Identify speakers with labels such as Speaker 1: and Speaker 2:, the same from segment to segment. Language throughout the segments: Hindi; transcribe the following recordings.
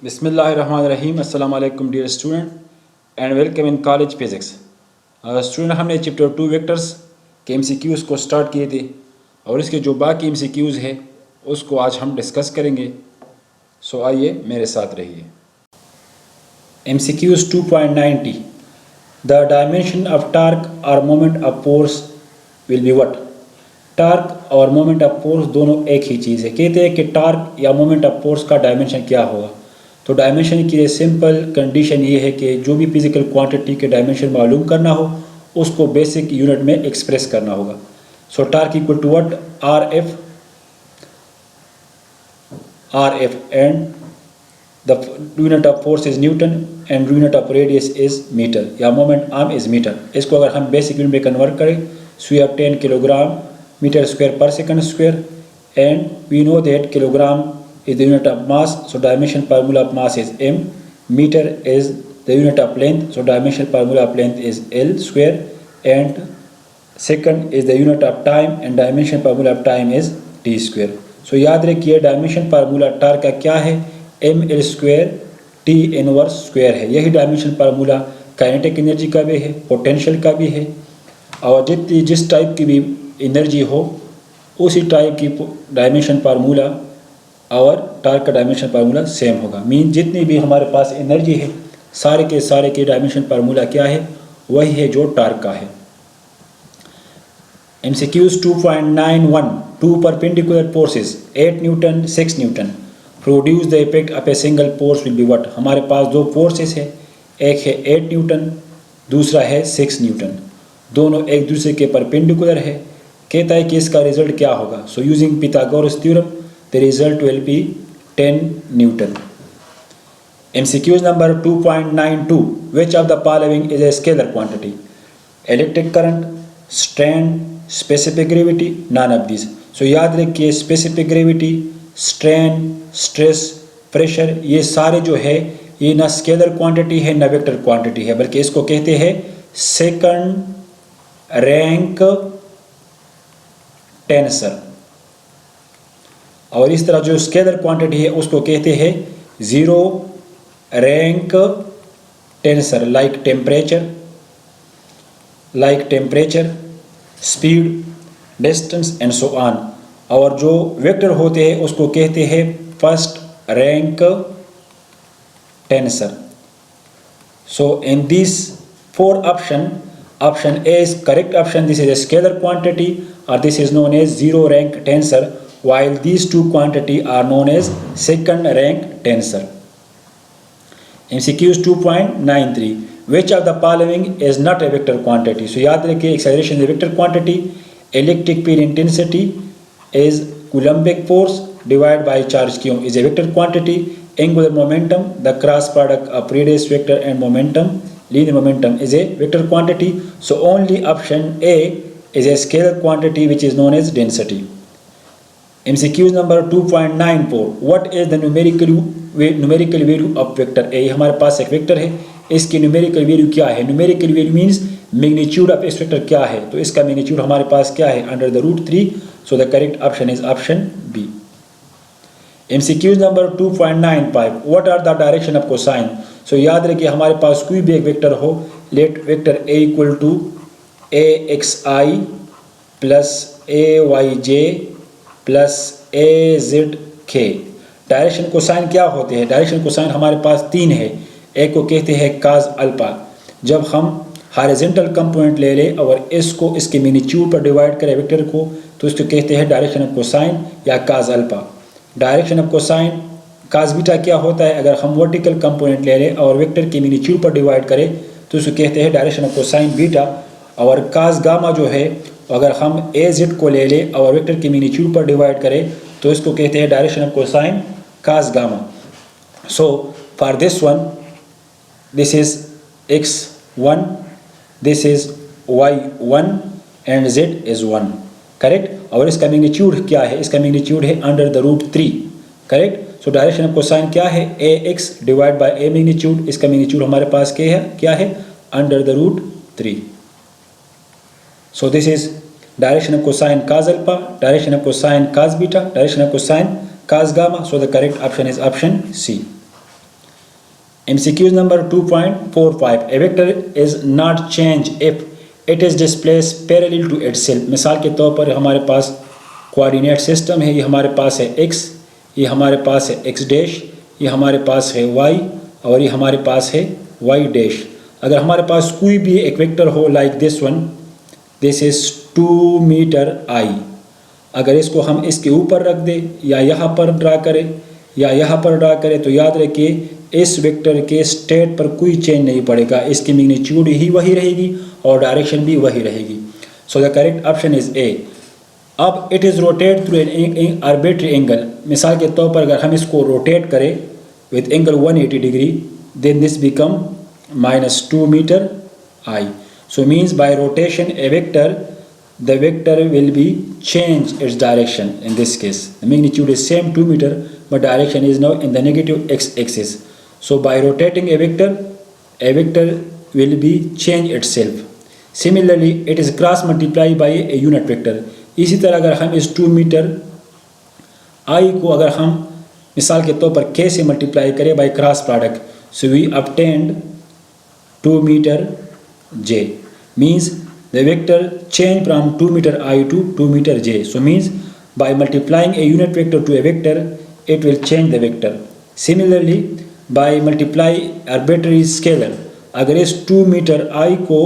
Speaker 1: बिस्मिल्लाहिर्रहमानिर्रहीम अस्सलाम वालेकुम dear student and welcome in college physics. Student हमने चैप्टर 2 वेक्टर्स के एमसीक्यूज़ को स्टार्ट किए थे और इसके जो बाकी एमसीक्यूज़ है उसको आज हम डिस्कस करेंगे। सो आइए मेरे साथ रहिए। MCQs 2.90 the dimension of torque और moment of force will be what. Torque और मोमेंट ऑफ फोर्स दोनों एक ही चीज़ है। कहते हैं कि टार्क या मोमेंट ऑफ फोर्स का डायमेंशन क्या होगा। तो डायमेंशन की सिंपल कंडीशन ये है कि जो भी फिजिकल क्वांटिटी के डायमेंशन मालूम करना हो उसको बेसिक यूनिट में एक्सप्रेस करना होगा। So torque equal to what, R F and the unit of force is newton and unit of radius is metre या मोमेंट आर्म इज मीटर। इसको अगर हम बेसिक यूनिट में कन्वर्ट करें so we have 10 kilogram metre square per second square and we know that kilogram is the unit of mass, so dimension formula of mass is m. Meter is the unit of length, so dimension formula of length is l square, and second is the unit of time and dimension formula of time is t square. So याद रखिए डायमेंशन फार्मूला टार्क का क्या है, m l square t inverse square है। यही डायमेंशन फार्मूला काइनेटिक एनर्जी का भी है, पोटेंशियल का भी है, और जिस टाइप की भी एनर्जी हो उसी टाइप की डायमेंशन फार्मूला और टार्क का डायमेंशन फार्मूला सेम होगा। मीन जितनी भी हमारे पास एनर्जी है सारे के डायमेंशन फार्मूला क्या है, वही है जो टार्क का है। MCQs 2.91 two perpendicular forces 8 newton 6 newton produce the effect of a single force will be what. हमारे पास दो फोर्सेस है, एक है 8 न्यूटन दूसरा है 6 न्यूटन, दोनों एक दूसरे के परपेंडिकुलर है। कहता है कि इसका रिजल्ट क्या होगा। So using Pythagoras theorem the result will be 10 Newton. MCQs number 2.92 which of the following is a scalar quantity? Electric current, strain, specific gravity, none of these. So याद रखिए specific gravity, strain, stress, pressure ये सारे जो है ये ना स्केलर क्वांटिटी है ना वेक्टर क्वांटिटी है, बल्कि इसको कहते हैं सेकंड रैंक टेंसर। और इस तरह जो स्केलर क्वांटिटी है उसको कहते हैं zero rank tensor, like temperature, speed, distance and so on. और जो वेक्टर होते हैं उसको कहते हैं first rank tensor. So in this four option A is correct option. This is a scalar quantity और this is known as zero rank tensor, while these two quantity are known as second rank tensor. MCQs 2.93 which of the following is not a vector quantity? So याद रखिए acceleration is a vector quantity, electric field intensity is coulombic force divided by charge q is a vector quantity, angular momentum the cross product of radius vector and momentum linear momentum is a vector quantity. So only option A is a scalar quantity which is known as density. MCQs number 2.94 what is the numerical value of vector A। हमारे पास एक वेक्टर है, इसकी न्यूमेरिकल वैल्यू क्या है। Numerical value means magnitude of इस वेक्टर क्या है, तो इसका मैग्नीट्यूड हमारे पास क्या है, under the root 3। So the correct option is option B. MCQs number 2.95 what are the direction of cosine। So याद रखिए हमारे पास कोई भी एक वेक्टर हो, let vector A equal to AXI plus AYJ plus AZK। Direction cosine क्या होते हैं। डायरेक्शन कोसाइन हमारे पास तीन है, एक को कहते हैं काज अल्फा। जब हम हॉरिजॉन्टल कंपोनेंट ले लें और इसको इसके मैग्नीट्यूड पर डिवाइड करें वेक्टर को तो इसको कहते हैं डायरेक्शन ऑफ कोसाइन या काज alpha. Direction of cosine cause beta क्या होता है, अगर हम वर्टिकल कंपोनेंट ले लें और वेक्टर के मैग्नीट्यूड पर डिवाइड करें तो इसको कहते हैं डायरेक्शन ऑफ कोसाइन बीटा। और काज गामा जो है अगर हम AZ को ले लें और वेक्टर के मैग्नीट्यूड पर डिवाइड करें तो इसको कहते हैं direction of cosine cos gamma. So for this one this is x1, this is y1 and z is 1 correct. और इसका मैग्नीट्यूड क्या है, इसका मैग्नीट्यूड है under the root 3 correct. So direction of cosine क्या है, ax divide by a magnitude, इसका मैग्नीट्यूड हमारे पास क्या है under the root 3। So this is direction of cosine cos alpha, direction of cosine cos beta, direction of cosine cos gamma. So the correct option is option C. MCQ number 2.45 a vector is not changed if it is displaced parallel to itself. मिसाल के तौर पर हमारे पास कोऑर्डिनेट सिस्टम है, ये हमारे पास है x, ये हमारे पास है x डैश, ये हमारे पास है y और ये हमारे पास है y डैश। अगर हमारे पास कोई भी एक वेक्टर हो like this one, this is 2 metre i, अगर इसको हम इसके ऊपर रख दें या यहाँ पर ड्रा करें या यहाँ पर ड्रा करें तो याद रखिए इस वेक्टर के स्टेट पर कोई चेंज नहीं पड़ेगा, इसकी मैग्नीट्यूड ही वही रहेगी और डायरेक्शन भी वही रहेगी। So the correct option is A. अब it is rotate through an arbitrary angle, मिसाल के तौर पर अगर हम इसको रोटेट करें with angle 180 degree, then this become -2 metre i. So means by rotation a vector, the vector will be change its direction. In this case the magnitude is same 2 meter but direction is now in the negative x-axis. So by rotating a vector will be change itself. Similarly it is cross multiplied by a unit vector. इसी तरह अगर हम इस 2 मीटर i को अगर हम मिसाल के तौर पर k से मल्टीप्लाई करें by cross product, so we obtained 2 meter j, means the vector change from 2 meter I to 2 meter j. So means by multiplying a unit vector to a vector it will change the vector. Similarly by multiply arbitrary scalar, अगर इस 2 meter I को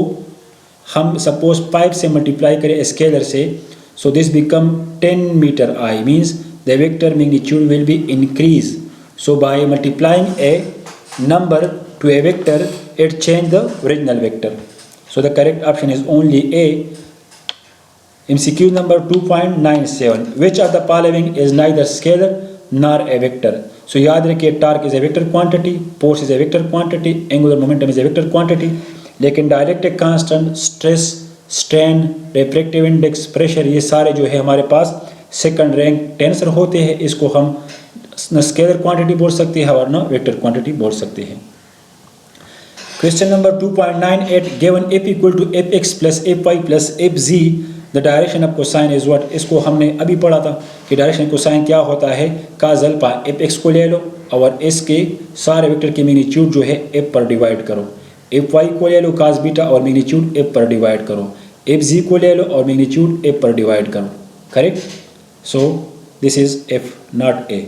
Speaker 1: हम सपोज 5 से मल्टीप्लाई करें स्केलर से, so this become 10 meter I, means the vector magnitude will be increase. So by multiplying a number to a vector it change the original vector. So the correct option is only A. MCQ number 2.97 which of the following is neither scalar nor a vector? So याद रखिए torque is a vector quantity, force is a vector quantity, angular momentum is a vector quantity, लेकिन direct constant, stress, strain, refractive index, pressure, ये सारे जो है हमारे पास सेकंड रैंक टेंसर होते हैं। इसको हम न स्केलर क्वांटिटी बोल सकते हैं और न वेक्टर क्वांटिटी बोल सकते हैं। Question number 2.98 given f equal to fx plus fy plus fz the direction of cosine is what? इसको हमने अभी पढ़ा था कि डायरेक्शन कोसाइन क्या होता है। cos अल्फा fx को ले लो और इसके सारे वेक्टर की मैग्नीट्यूड जो है f पर डिवाइड करो, fy को ले लो cos बीटा और मैग्नीट्यूड f पर डिवाइड करो, fz को ले लो और मैग्नीट्यूड f पर डिवाइड करो। Correct? So this is f not a.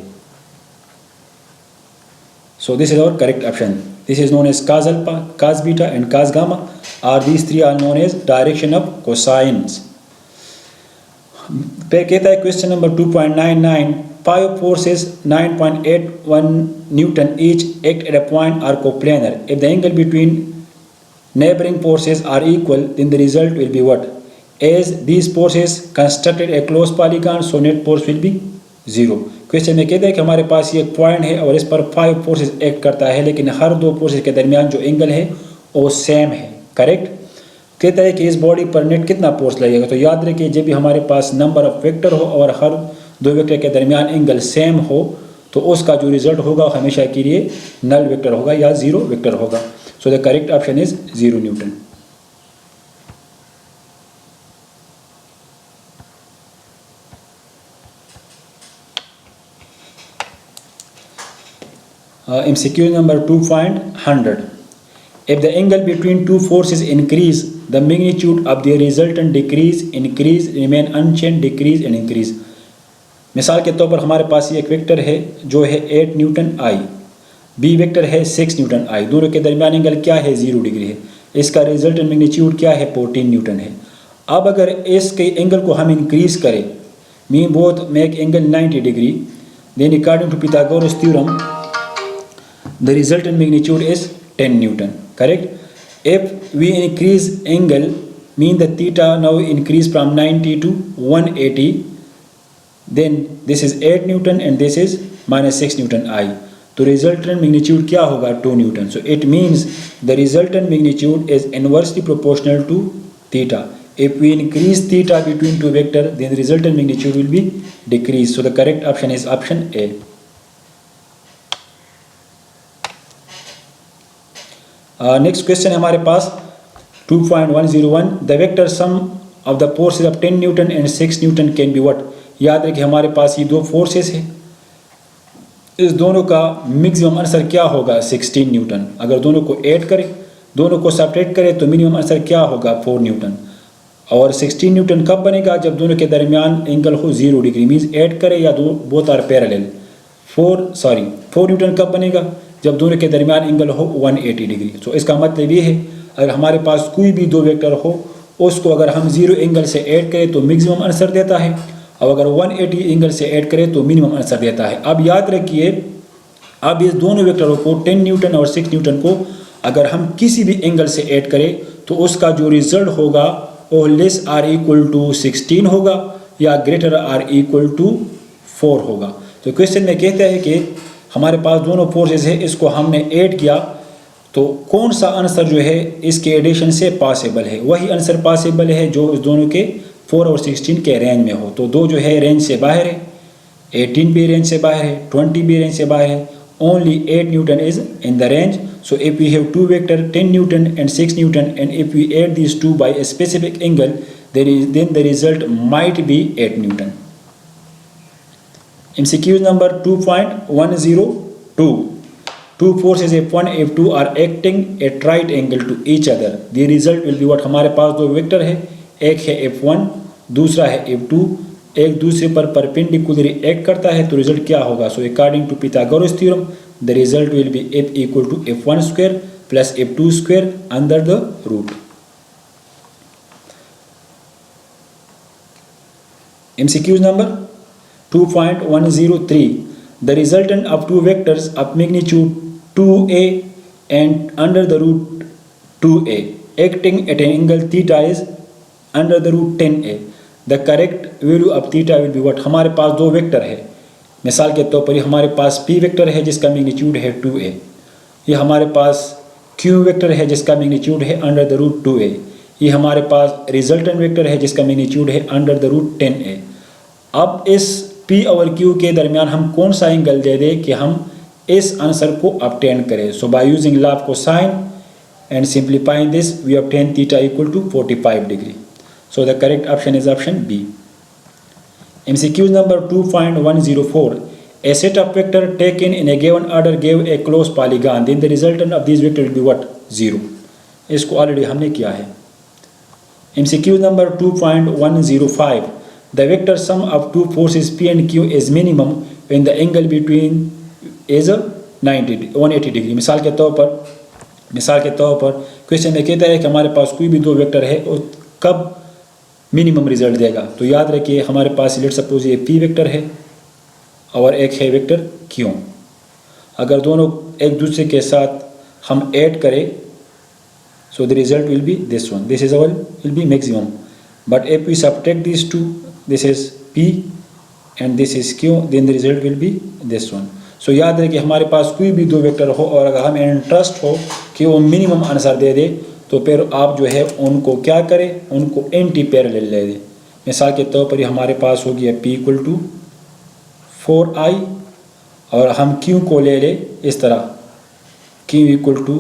Speaker 1: So this is our correct option. This is known as cos alpha, cos beta and cos gamma, or these three are known as direction of cosines. फिर कहता है question number 2.99 five forces 9.81 Newton each act at a point are coplanar. If the angle between neighboring forces are equal, then the result will be what? As these forces constructed a closed polygon, so net force will be 0. Question में कहता है कि हमारे पास ये एक पॉइंट है और इस पर 5 फोर्सेस एक्ट करता है, लेकिन हर 2 फोर्सेस के दरमियान जो एंगल है वो सेम है। करेक्ट? कहता है कि इस बॉडी पर नेट कितना फोर्स लगेगा। तो याद रखिए जब भी हमारे पास नंबर ऑफ वेक्टर हो और हर 2 वेक्टर के दरमियान एंगल सेम हो तो उसका जो रिजल्ट होगा हमेशा के लिए नल वेक्टर होगा या 0 वेक्टर होगा। सो the correct option is 0 Newton. MCQ number 2.100 if the angle between two forces increase, the magnitude of their resultant decrease, increase, remain unchanged, decrease and increase. मिसाल के तौर पर हमारे पास ये एक वेक्टर है जो है 8 न्यूटन I, बी वेक्टर है 6 न्यूटन I, दोनों के दरमियान एंगल क्या है 0 डिग्री है, इसका रिजल्टेंट मैग्नीट्यूड क्या है 14 न्यूटन है। अब अगर इसके एंगल को हम इंक्रीज करें, mean both make angle 90 degree, then according to Pythagoras theorem the resultant magnitude is 10 Newton. Correct? If we increase angle, mean the theta now increase from 90 to 180, then this is 8 Newton and this is -6 Newton I. तो resultant magnitude क्या होगा 2 Newton. So it means the resultant magnitude is inversely proportional to theta. If we increase theta between two vector, then the resultant magnitude will be decreased. So the correct option is option A. Next question है हमारे पास 2.101 the vector sum of the forces of 10 Newton and 6 Newton can be what. याद रखिए हमारे पास ये 2 फोर्सेस है, इस दोनों का मैक्सिमम आंसर क्या होगा 16 न्यूटन। अगर दोनों को ऐड करें, दोनों को सब्ट्रैक्ट करें तो मिनिमम आंसर क्या होगा 4 न्यूटन। और 16 न्यूटन कब बनेगा, जब दोनों के दरमियान एंगल हो 0 डिग्री, मीन्स ऐड करें या दो बोथ आर पैरेलल। 4 न्यूटन कब बनेगा, जब दोनों के दरमियान एंगल हो 180 डिग्री। तो इसका मतलब ये है अगर हमारे पास कोई भी दो वेक्टर हो, उसको अगर हम 0 एंगल से ऐड करें तो मैक्सिमम आंसर देता है, और अगर 180 एंगल से ऐड करें तो मिनिमम आंसर देता है। अब याद रखिए, अब इस दोनों वेक्टरों को 10 न्यूटन और 6 न्यूटन को अगर हम किसी भी एंगल से ऐड करें तो उसका जो रिजल्ट होगा वो लेस आर इक्वल टू 16 होगा या ग्रेटर आर इक्वल टू 4 होगा। तो क्वेश्चन में कहता है कि हमारे पास दोनों फोर्सेस है, इसको हमने ऐड किया तो कौन सा आंसर जो है इसके एडिशन से पॉसिबल है। वही आंसर पॉसिबल है जो इस दोनों के 4 और 16 के रेंज में हो। तो दो जो है रेंज से बाहर है, 18 भी रेंज से बाहर है, 20 भी रेंज से बाहर है, only 8 Newton is in the range. So if we have two vector 10 Newton and 6 Newton, and if we add these two by a specific angle, then the result might be 8 Newton. MCQ number 2.102. Two forces F1 F2 are acting at right angle to each other. The result will be what? हमारे पास दो वेक्टर है, एक है F1 दूसरा है F2, एक दूसरे पर परपेंडिकुलरली एक्ट करता है, तो रिजल्ट क्या होगा। So according to Pythagoras theorem the result will be F equal to F1 square plus F2 square under the root. MCQ number 2.103. The resultant of two vectors of magnitude 2a and under the root 2a acting at an angle theta is under the root 10a. The correct value of theta will be what. हमारे पास दो वेक्टर है, मिसाल के तौर पर हमारे पास पी वेक्टर है जिसका मैग्नीट्यूड है 2a, ये हमारे पास क्यू वेक्टर है जिसका मैग्नीट्यूड है अंडर द रूट 2a, ये हमारे पास रिजल्टेंट वेक्टर है जिसका मैग्नीट्यूड है अंडर द रूट 10a। अब इस p और q के दरमियान हम कौन सा एंगल दे दें कि हम इस आंसर को ऑब्टेन करें। So by using law of cosine and simplifying this we obtain theta equal to 45 degree. So the correct option is option B. MCQ number 2.104. A set of vector taken in a given order gave a closed polygon. Then the resultant of these vector will be what? 0. इसको ऑलरेडी हमने किया है। MCQ number 2.105. The vector sum of two forces P and Q is minimum when the angle between is 180 degree. मिसाल के तौर पर क्वेश्चन में कहता है कि हमारे पास कोई भी दो वेक्टर है और कब मिनिमम रिजल्ट देगा। तो याद रखिए हमारे पास लेट सपोज ये पी वेक्टर है और एक है वेक्टर क्यू। अगर दोनों एक दूसरे के साथ हम ऐड करें so the result will be this one, this is our will be maximum. But if we subtract this two, this is P and this is Q, then the result will be this one. So याद रखिए हमारे पास कोई भी दो वेक्टर हो और अगर हमें इंटरेस्ट हो कि वो मिनिमम आंसर दे दे तो फिर आप जो है उनको क्या करें, उनको एंटी पैरेलल ले दें। मिसाल के तौर पर हमारे पास हो गया P इक्वल टू 4i और हम Q को ले लें इस तरह, Q equal to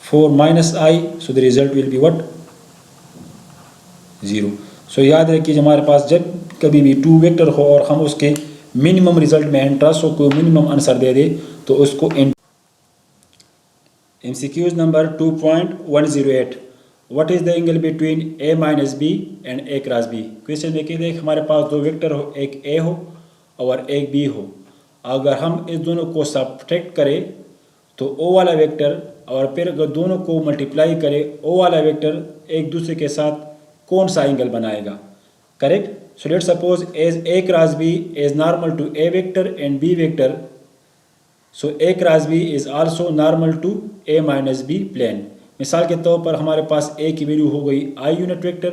Speaker 1: 4 minus i, so the result will be what 0। So याद रखिए हमारे पास जब कभी भी टू वेक्टर हो और हम उसके मिनिमम रिजल्ट में इंटरेस्ट हो, कोई मिनिमम आंसर दे दे तो उसको MCQs number 2.108. What is the angle between A minus B and A cross B? Question में कहते हैं हमारे पास दो वेक्टर हो, एक A हो और एक B हो। अगर हम इस दोनों को सब्ट्रैक्ट करें तो O वाला वेक्टर और फिर अगर दोनों को मल्टीप्लाई करें O वाला वेक्टर एक दूसरे के साथ कौन सा एंगल बनाएगा। Correct. So let suppose as A cross B is normal to A vector and B vector. So A cross B is also normal to A minus B plane. मिसाल के तौर पर हमारे पास A की वैल्यू हो गई I यूनिट वेक्टर,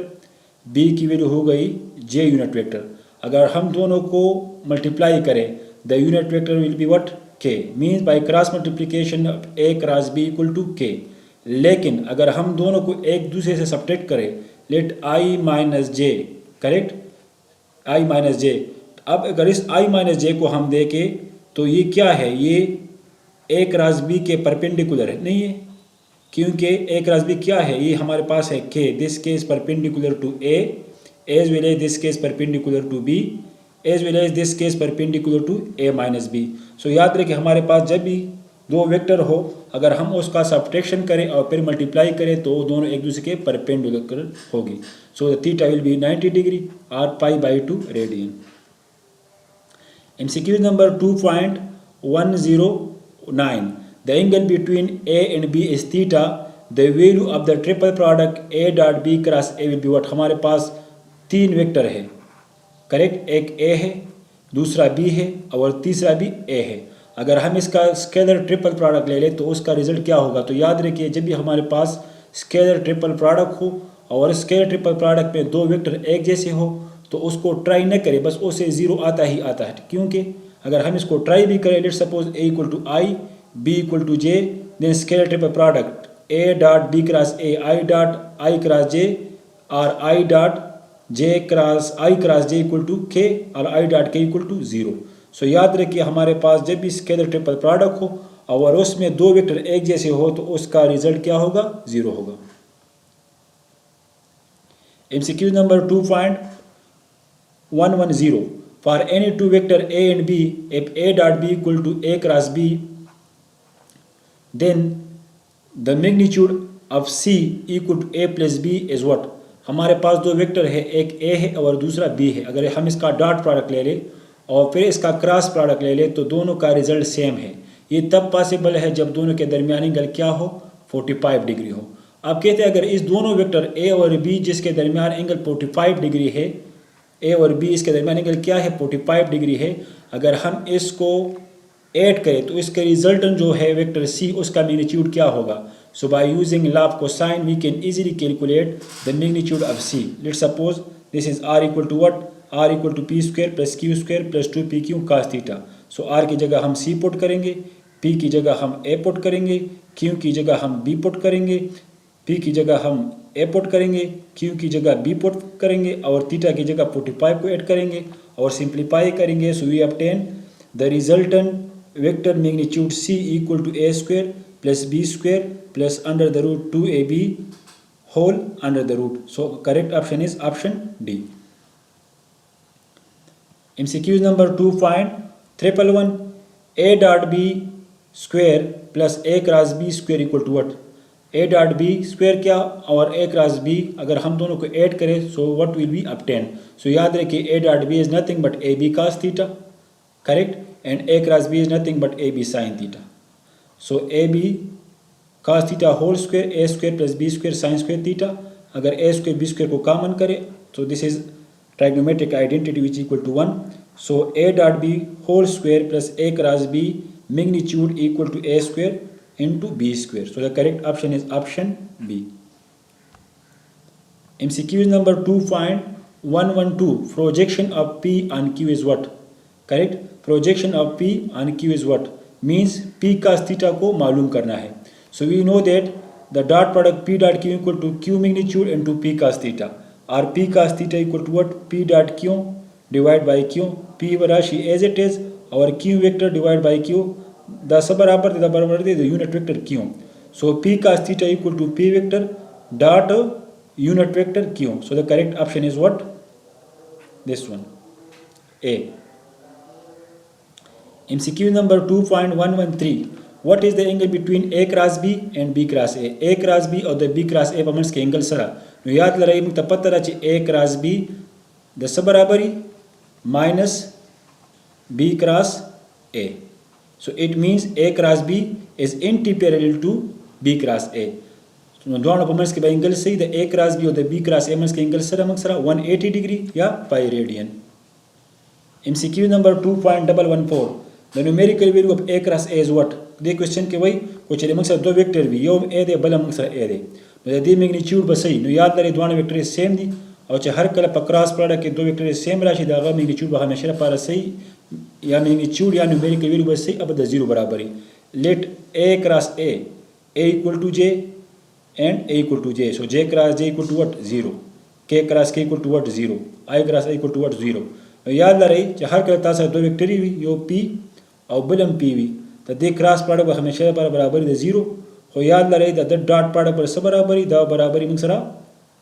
Speaker 1: B की वैल्यू हो गई J यूनिट वेक्टर। अगर हम दोनों को मल्टीप्लाई करें the unit vector will be what K, means by cross multiplication A cross B equal to K। लेकिन अगर हम दोनों को एक दूसरे से सब्ट्रैक्ट करें, let I minus J, correct, I minus J। अब अगर इस I माइनस J को हम देखें तो ये क्या है, ये A क्रॉस B के परपेंडिकुलर है नहीं है, क्योंकि A क्रॉस B क्या है, ये हमारे पास है K, this K is perpendicular to A as well as this K is perpendicular to B as well as this case perpendicular to A minus B. So याद रखें हमारे पास जब भी दो वेक्टर हो, अगर हम उसका सब्ट्रैक्शन करें और फिर मल्टीप्लाई करें तो दोनों एक दूसरे के परपेंडिकुलर होगी। So the theta will be 90 degree और pi by 2 radian. MCQ number 2.109. The angle between A and B is theta. The value of the triple product A dot B cross A will be what? हमारे पास तीन वेक्टर है, करेक्ट, एक A है, दूसरा B है और तीसरा भी A है। अगर हम इसका स्केलर ट्रिपल प्रोडक्ट ले लें तो उसका रिजल्ट क्या होगा? तो याद रखिए जब भी हमारे पास स्केलर ट्रिपल प्रोडक्ट हो और स्केलर ट्रिपल प्रोडक्ट में दो वेक्टर एक जैसे हो तो उसको ट्राई न करें, बस उसे ज़ीरो आता ही आता है। क्योंकि अगर हम इसको ट्राई भी करें, let suppose A equal to i, B equal to j, then scalar triple product A dot B cross A, I dot I cross J और I dot J cross I cross J equal to K और I dot K equal to 0। So याद रखिए हमारे पास जब भी स्केलर ट्रिपल प्रोडक्ट हो और उसमें दो वेक्टर एक जैसे हो तो उसका रिजल्ट क्या होगा? 0 होगा। MCQ number 2.110. For any two vector A and B, if A dot B equal to A cross B, then the magnitude of C equal to A plus B is what? हमारे पास दो वेक्टर है, एक A है और दूसरा B है। अगर हम इसका डॉट प्रोडक्ट ले लें और फिर इसका क्रॉस प्रोडक्ट ले लें तो दोनों का रिजल्ट सेम है। ये तब पॉसिबल है जब दोनों के दरमियानी एंगल क्या हो? 45 डिग्री हो। अब कहते हैं अगर इस दोनों वेक्टर A और B जिसके दरमियान एंगल 45 डिग्री है, A और B इसके दरमियान एंगल क्या है? 45 डिग्री है। अगर हम इसको ऐड करें तो इसका रिजल्टेंट जो है वेक्टर C उसका मैग्नीट्यूड क्या होगा? So by using law of cosine we can easily calculate the magnitude of C। Let's suppose this is R equal to what? R equal to P square plus Q square plus 2pq cos theta. So R की जगह हम C पुट करेंगे, P की जगह हम A पुट करेंगे, Q की जगह हम B पुट करेंगे, P की जगह हम A पुट करेंगे, Q की जगह B पुट करेंगे और थीटा की जगह 45 को ऐड करेंगे और सिंप्लीफाई करेंगे। So we obtain the resultant vector magnitude C equal to A square plus B square plus under the root 2AB whole under the root. So correct option is option D। MCQ number 2.111. A dot B square plus A cross B square equal to what? A dot B square क्या और A cross B अगर हम दोनों को ऐड करें so what will be obtained? So याद रखिए A dot B is nothing but AB cos theta, correct, and A cross B is nothing but AB sin theta. So AB cos theta whole square A square plus B square sin square theta। अगर A square B square को कॉमन करें so this is trigonometric identity which equal to 1. So A dot B whole square plus A cross B magnitude equal to A square into B square. So the correct option is option B. MCQ number 2.112. Projection of P on Q is what? Correct. Projection of P on Q is what? Means P cos theta को मालूम करना है। So we know that the dot product P dot Q equal to Q magnitude into P cos theta. और P cos theta equal to what? P dot Q divided by Q. P राशि as it is और Q vector divided by Q the बराबर the unit vector Q. So P cos theta equal to P vector dot unit vector Q. So the correct option is what? This one, A. MCQ number 2.113. What is the angle between A cross B and B cross A? A cross B और the B cross A पर के एंगल सरा याद लराई मुक्त पता रची A cross B दस बराबरी minus B cross A. So it means A cross B is anti-parallel to B cross A. दोनों पर के एंगल सही the A cross B और the B cross A के एंगल सरा मक्सरा 180 डिग्री या pi radian. MCQ number 2.114. The numerical value of A cross A is what? They question के वही कुछ मक्सर दो वेक्टर भी यो A दे बला मक्सर A दे दी मैग्नीट्यूड बस सही याद लरे दोनों वेक्टर सेम दी और हर कल पर क्रॉस प्रोडक्ट के दो वेक्टर सेम राशि दागा मैग्नीट्यूड हमेशा पर सही या मैग्नीट्यूड या न्यूमेरिकल वैल्यू बस सही अब 0 बराबर ही। Let A cross A equal to J and A equal to J। So J cross J equal to what? 0। K cross K equal to what? 0। I cross I equal to what? 0। याद लरे हर कल तासा दो वेक्टर ही यो P और बलम P भी तो दे क्रॉस प्रोडक्ट हमेशा पर बराबर 0 हो याद लरे द डॉट प्रोडक्ट पर सब बराबरी द बराबरी मक्सरा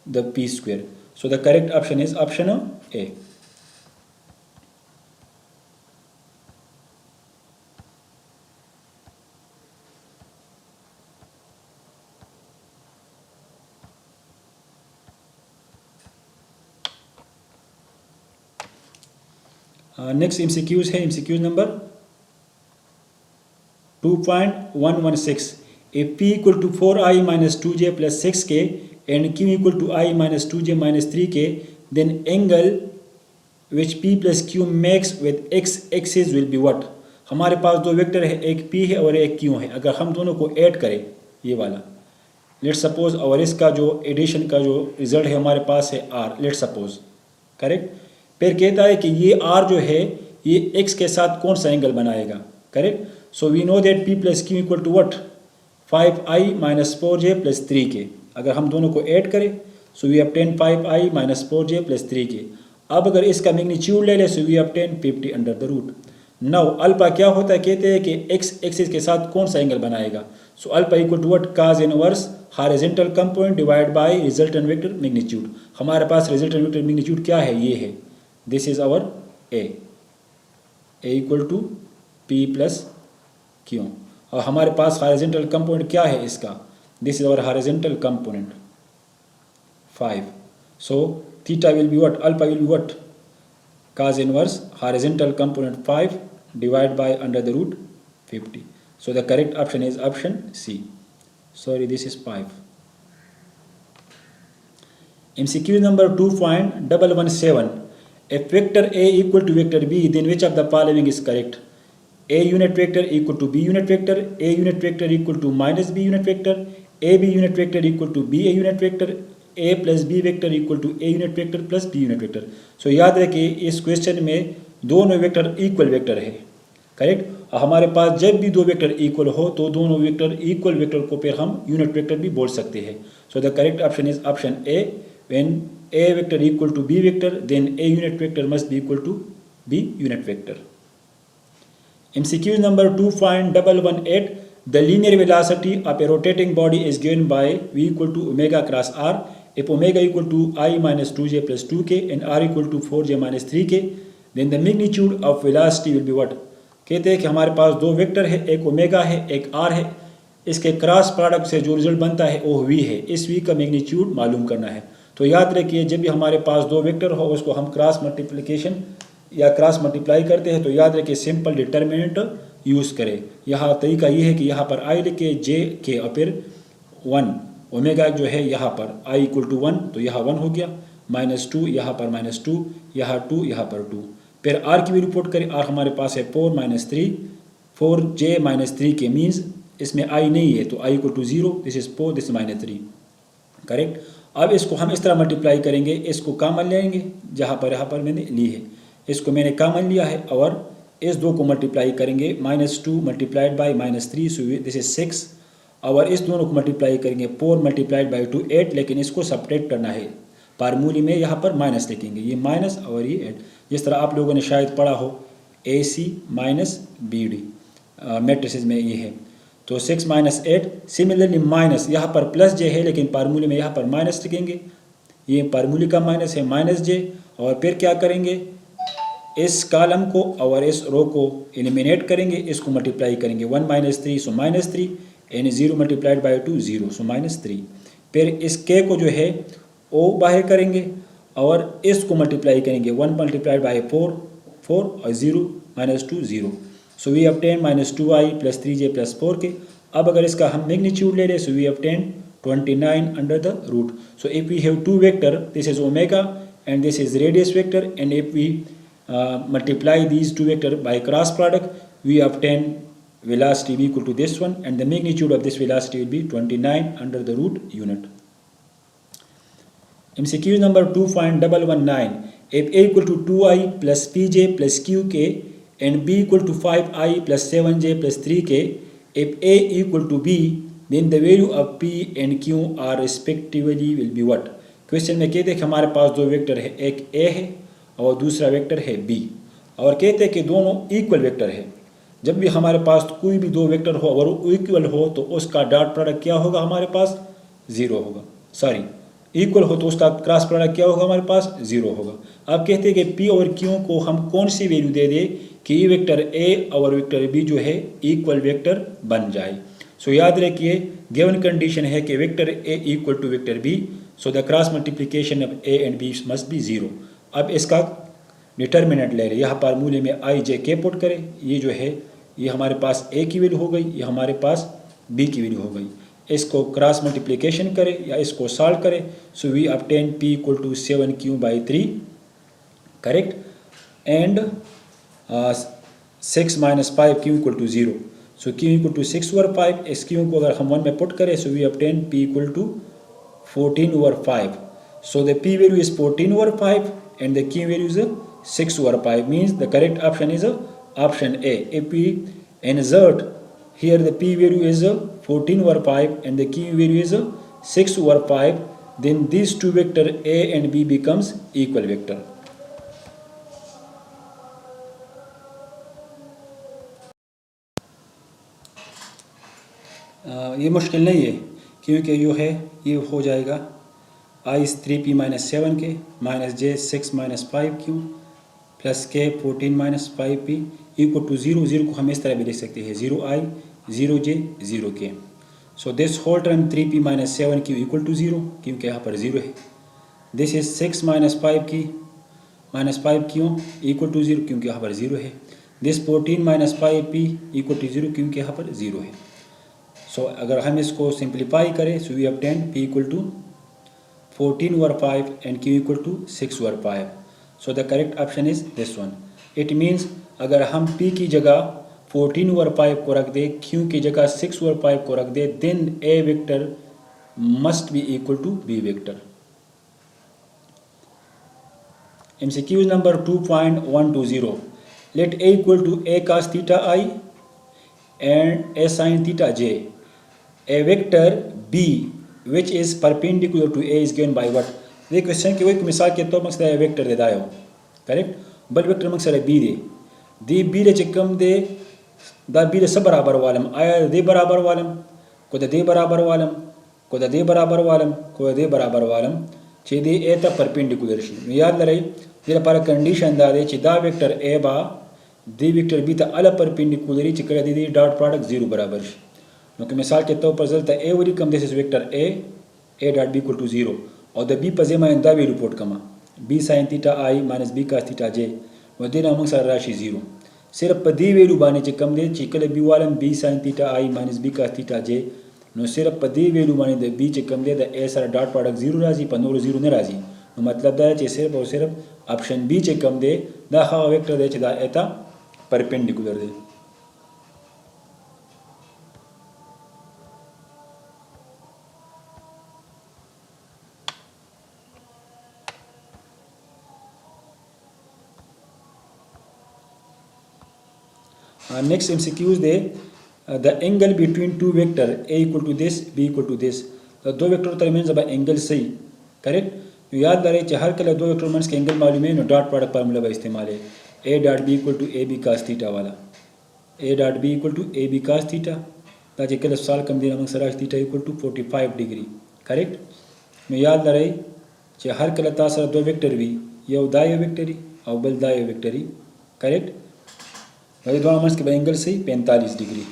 Speaker 1: the P square. So the correct option is option A. Next MCQs है, MCQs number 2.116. If p equal to 4i minus 2j plus 6k and q equal to I minus 2j minus 3k, then angle which p plus q makes with x axis will be what? हमारे पास दो वेक्टर है, एक p है और एक q है. अगर हम दोनों को ऐड करें, ये वाला लेट सपोज, और इसका जो एडिशन का जो रिजल्ट है हमारे पास है r, लेट सपोज, करेक्ट. फिर कहता है कि ये r जो है ये x के साथ कौन सा एंगल बनाएगा, correct. So we know that p plus q equal to what 5i minus 4j plus 3k. अगर हम दोनों को ऐड करें so we obtain 5i minus 4j plus 3k. अब अगर इसका मैग्नीट्यूड ले लें so we obtain 50 under the root. Now alpha क्या होता है, कहते हैं कि x एक्सिस के साथ कौन सा एंगल बनाएगा. So alpha equal to what cos inverse horizontal component divide by resultant vector magnitude. हमारे पास रिजल्टेंट वेक्टर मैग्नीट्यूड क्या है, ये है, this is our a equal to p plus q. और हमारे पास हॉरिजॉन्टल कंपोनेंट क्या है इसका, this is our horizontal component 5. So theta will be what, alpha will be what, cos inverse horizontal component 5 divide by under the root 50. So the correct option is option C. Sorry, this is 5. MCQ number 2.117. If vector A equal to vector B, then which of the following is correct? A unit vector equal to B unit vector, A unit vector equal to minus B unit vector, AB unit vector equal to B A unit vector, A plus B vector equal to A unit vector plus B unit vector. So याद रखिए इस क्वेश्चन में दोनों वेक्टर इक्वल वेक्टर है, करेक्ट. हमारे पास जब भी दो वेक्टर इक्वल हो तो दोनों वेक्टर इक्वल वेक्टर को फिर हम यूनिट वेक्टर भी बोल सकते हैं. सो the correct option is option A. When A vector equal to B vector, then A unit vector must be equal to B unit vector. MCQ number 2.118. The linear velocity of a rotating body is given by V equal to omega cross R. If omega equal to I minus 2j plus 2k and R equal to 4j minus 3k, then the magnitude of velocity will be what? कहते हैं कि हमारे पास दो वेक्टर है, एक ओमेगा है एक R है, इसके क्रॉस प्रोडक्ट से जो रिजल्ट बनता है वो V है. इस V का मैग्नीट्यूड मालूम करना है. तो याद रखिए जब भी हमारे पास दो वेक्टर हो उसको हम क्रॉस मल्टीप्लिकेशन या क्रॉस मल्टीप्लाई करते हैं तो याद रखिए सिंपल डिटर्मिनेंट यूज़ करें. यहाँ तरीका ये है कि यहाँ पर I लिखे j के और फिर 1 ओमेगा जो है यहाँ पर I इक्वल टू 1 तो यहाँ 1 हो गया, -2 यहाँ पर -2, यहाँ 2 यहाँ पर 2. फिर R की भी रिपोर्ट करें, R हमारे पास है 4 - 3, 4j - 3 के मीन्स इसमें I नहीं है तो I equal to 0, this is 4, this -3, correct. अब इसको हम इस तरह मल्टीप्लाई करेंगे, इसको कॉमन लेंगे यहाँ पर मैंने ली है, इसको मैंने कॉमन लिया है और इस दो को मल्टीप्लाई करेंगे, -2 multiplied by -3 so this is 6. और इस दोनों को मल्टीप्लाई करेंगे 4 मल्टीप्लाइड बाई 2 8, लेकिन इसको सब्ट्रैक्ट करना है, फार्मूले में यहाँ पर माइनस लिखेंगे, ये माइनस और ये ऐड. जिस तरह आप लोगों ने शायद पढ़ा हो AC माइनस BD मैट्रिसेस में ये है, तो 6 - 8. सिमिलरली माइनस यहाँ पर प्लस j है लेकिन फार्मूले में यहाँ पर माइनस लिखेंगे, ये फार्मूले का माइनस है -j. और फिर क्या करेंगे, इस कॉलम को और इस रो को एलिमिनेट करेंगे, इसको मल्टीप्लाई करेंगे 1 - 3 सो -3 एंड 0 मल्टीप्लाइड बाई 2 0 सो -3. फिर इस k को जो है o बाहर करेंगे और इसको मल्टीप्लाई करेंगे 1 मल्टीप्लाइड बाई 4 4 और 0 -2 0. So we obtain -2i plus 3j plus 4k. अब अगर इसका हम मैग्नीट्यूड ले लें so we obtain 29 under the root. So if we have two vector, this is omega and this is radius vector, and if we multiply these two vector by cross product we obtain velocity v equal to this one, and the magnitude of this velocity will be 29 under the root unit. MCQ number 2.119. If a equal to 2i plus pj plus qk and b equal to 5i plus 7j plus 3k, if a equal to b, then the value of p and q are respectively will be what? Question में कहते हैं कि हमारे पास दो वेक्टर है, एक a है और दूसरा वेक्टर है b, और कहते हैं कि दोनों इक्वल वेक्टर है. जब भी हमारे पास कोई भी दो वेक्टर हो और वो इक्वल हो तो उसका डॉट प्रोडक्ट क्या होगा, हमारे पास 0 होगा. सॉरी, इक्वल हो तो उसका क्रॉस प्रोडक्ट क्या होगा, हमारे पास 0 होगा. अब कहते हैं कि p और q को हम कौन सी वैल्यू दे दें कि ये वेक्टर a और वेक्टर b जो है इक्वल वेक्टर बन जाए. सो याद रखिए गिवन कंडीशन है कि vector a equal to vector b, so the cross multiplication of a and b must be 0. अब इसका डिटर्मिनेंट ले रहे हैं, यहाँ पर मूल्य में आई जे के पुट करें, ये जो है ये हमारे पास ए की वैल्यू हो गई, ये हमारे पास बी की वैल्यू हो गई। इसको क्रॉस मल्टीप्लिकेशन करें या इसको सॉल्व करें, so we obtain p equal to 7q/3 correct, and 6 - 5 q equal to 0, so q equal to 6/5, इस q को अगर हम 1 में पुट करें, so we obtain p equal to 14/5, so the p value is 14/5 and the q value is 6/5, means the correct option is option A. If we insert here the p value is 14/5 and the q value is 6/5, then these two vector A and B becomes equal vector. ये मुश्किल नहीं है क्योंकि जो है ये हो जाएगा I is 3p - 7k minus j 6 - 5q plus k 14 - 5p equal to 0, 0 को हम इस तरह भी लिख सकते हैं 0i 0j 0k, so this whole term 3p - 7q equal to 0 क्योंकि यहाँ पर 0 है। This is 6 - 5q equal to 0 क्योंकि यहाँ पर 0 है। दिस 14 - 5p इक्वल टू 0 क्योंकि यहाँ पर 0 है। सो अगर हम इसको सिंप्लीफाई करें, so we obtain p equal to 14/5 and q equal to 6/5, so the correct option is this one. It means अगर हम p की जगह 14/5 को रख दे, q की जगह 6/5 को रख दे, then a vector must be equal to b vector. MCQ number 2.120. Let a equal to a cos theta I and a sin theta j. A vector b which is perpendicular to a is given by what? ये क्वेश्चन की वही मिसाल के तौर पर वेक्टर दे दायो करेक्ट, बल वेक्टर मकसद है बी दे बी दे चिकम दे दा बी दे सब बराबर वालम आया दे बराबर वालम को दे बराबर वालम को दे बराबर वालम को दे बराबर वालम चे दे ए ता परपेंडिकुलर शी याद लरई दे पर कंडीशन दा दे चे दा वेक्टर ए बा दे वेक्टर बी ता अल परपेंडिकुलर ची करे दे डॉट प्रोडक्ट 0 बराबर शी। क्योंकि मिसाल के तौर पर चलता ए वरी कम this is vector A dot B equal to 0 और द बी पजे मैं दा value put comma B sine theta I minus B cos theta J और देना हम सारा राशि 0 सिर्फ पदी वैल्यू बाने चे कम दे चिकल B Walam B sine theta I minus B cos theta J no सिर्फ पदी वैल्यू बाने दे बी चे कम दे द ए सारा डॉट प्रोडक्ट 0 राजी पंदोर 0 ने राजी नो मतलब दा चे सिर्फ और सिर्फ ऑप्शन बी चे कम दे दा हा वेक्टर दे चे दा एता perpendicular they. Next MCQ is the angle between two vector a equal to this b equal to this, दो वेक्टर दरमियान जब एंगल सही करेक्ट याद रहे चाहे हर कल दो वेक्टर में इसके एंगल मालूम है, डॉट प्रोडक्ट फार्मूला का इस्तेमाल है a dot B equal to A B cos theta वाला a dot B equal to A B cos theta ताकि कल साल कम दिन हम सराश theta equal to 45 degree correct. मैं याद रहे चाहे हर कल तासर दो वेक्टर भी ये दायो वेक्टरी और बल दायो वेक्टरी करेक्ट वही दोनों मस के एंगल से 45 degree.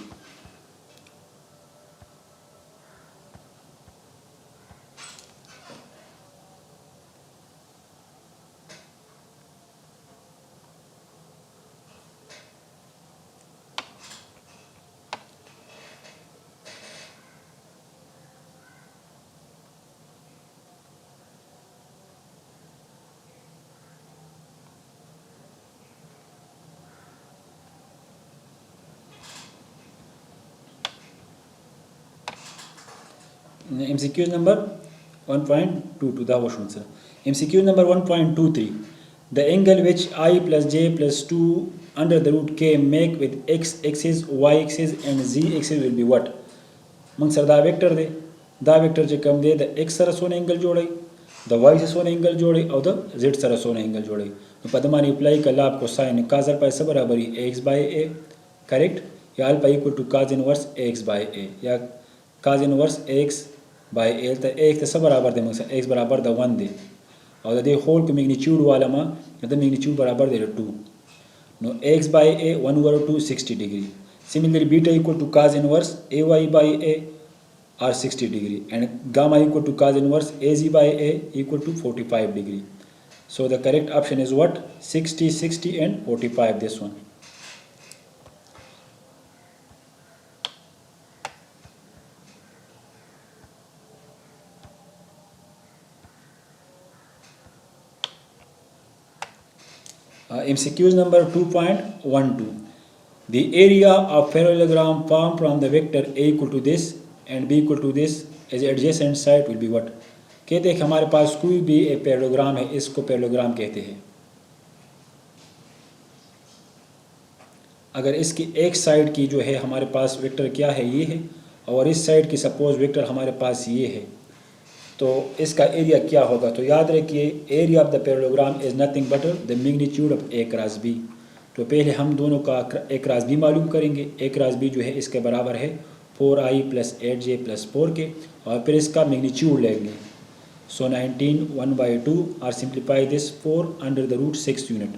Speaker 1: MCQ number 1.22 that was answer. MCQ number 1.23 the angle which I plus j plus 2 under the root k make with x axis y axis and z axis will be what? मंग सर दा वेक्टर दे दा vector J come they the x sir सोने एंगल जोड़े द y से सोने एंगल जोड़े और द z सर सोने एंगल जोड़े तो पदमानी अप्लाई कर लाभ को साइन काजर पाई सब बराबर ही ax by a करेक्ट या alpha equal to cos inverse ax by a या cos inverse ax by A तो एक तो सब बराबर दे मकसद एक्स बराबर द 1 दे और दे होल के मैग्नीट्यूड वाला में द मैग्नीट्यूड बराबर दे 2 नो X by A 1/2 60 degree similarly beta equal to cos inverse A Y by A R 60 degree and gamma equal to cos inverse A Z by A equal to 45 degree So the correct option is what? 60, 60 and 45, this one. MCQs number 2.12. The area of parallelogram formed from the vector A equal to this and B equal to this as adjacent side will be what? कहते हैं कि हमारे पास कोई भी एक पैरेललोग्राम है, इसको पैरेललोग्राम कहते हैं। अगर इसकी एक साइड की जो है हमारे पास वेक्टर क्या है, ये है, और इस साइड की सपोज वेक्टर हमारे पास ये है, तो इसका एरिया क्या होगा? तो याद रखिए area of the parallelogram is nothing but the magnitude of A cross B. तो पहले हम दोनों का ए क्रॉस बी मालूम करेंगे। ए क्रॉस बी जो है इसके बराबर है 4i + 8j + 4 के, और फिर इसका मैग्नीट्यूड लेंगे। सो 19 1/2 और simplify this 4 under the root 6 unit.